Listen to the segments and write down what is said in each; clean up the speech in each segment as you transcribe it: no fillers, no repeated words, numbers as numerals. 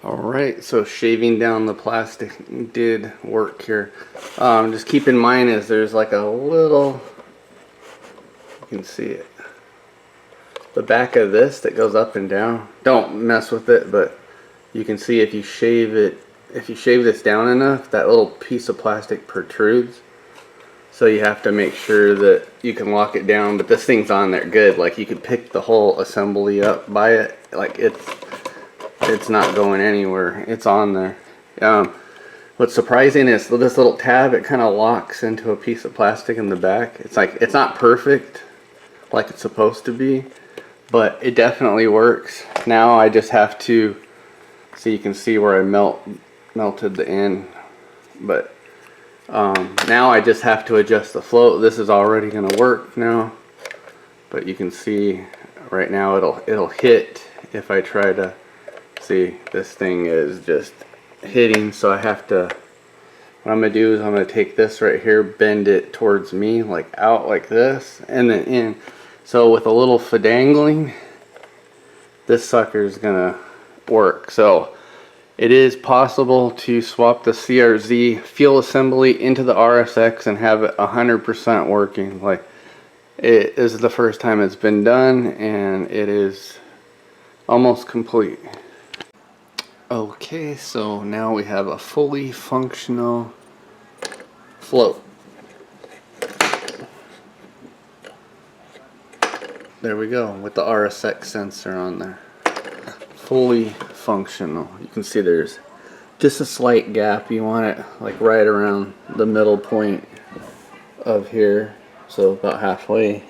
Alright, so shaving down the plastic did work here. Just keep in mind is there's like a little, you can see it, the back of this that goes up and down. Don't mess with it, but you can see if you shave this down enough, that little piece of plastic protrudes. So you have to make sure that you can lock it down, but this thing's on there good. Like you could pick the whole assembly up by it. Like it's not going anywhere. It's on there. What's surprising is this little tab, it kind of locks into a piece of plastic in the back. It's like, it's not perfect like it's supposed to be, but it definitely works. Now I just have to, so you can see where I melted the end, but now I just have to adjust the float. This is already going to work now, but you can see right now it'll hit if I try to. See, this thing is just hitting, so I have to, what I'm going to do is I'm going to take this right here, bend it towards me, like out like this, and then in. So with a little fidangling, this sucker is going to work. So it is possible to swap the CRZ fuel assembly into the RSX and have it 100% working. Like, this is the first time it's been done, and it is almost complete. Okay, so now we have a fully functional float. There we go, with the RSX sensor on there. Fully functional. You can see there's just a slight gap. You want it like right around the middle point of here, so about halfway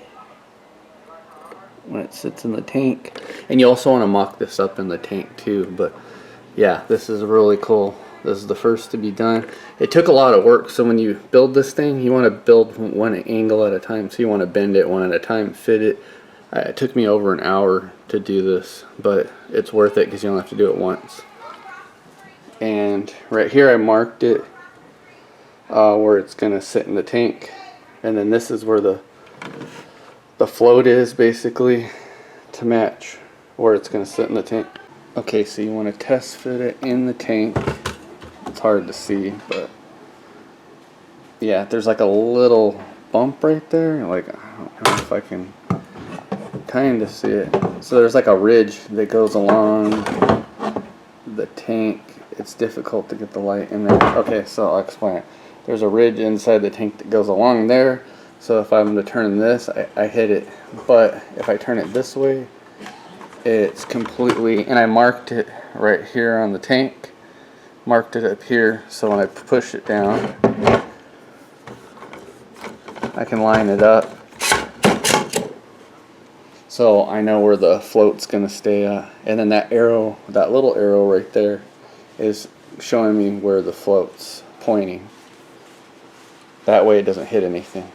when it sits in the tank. And you also want to mock this up in the tank too, but yeah, this is really cool. This is the first to be done. It took a lot of work, so when you build this thing, you want to build one angle at a time. So you want to bend it one at a time, fit it. It took me over an hour to do this, but it's worth it because you only have to do it once. And right here I marked it where it's going to sit in the tank. And then this is where the float is, basically, to match where it's going to sit in the tank. Okay, so you want to test fit it in the tank. It's hard to see, but yeah, there's like a little bump right there. Like, I don't know if I can kind of see it. So there's like a ridge that goes along the tank. It's difficult to get the light in there. Okay, so I'll explain it. There's a ridge inside the tank that goes along there. So if I'm to turn this, I hit it. But if I turn it this way, it's completely, and I marked it right here on the tank, marked it up here, so when I push it down, I can line it up, so I know where the float's gonna stay at. And then that arrow, that little arrow right there, is showing me where the float's pointing. That way it doesn't hit anything.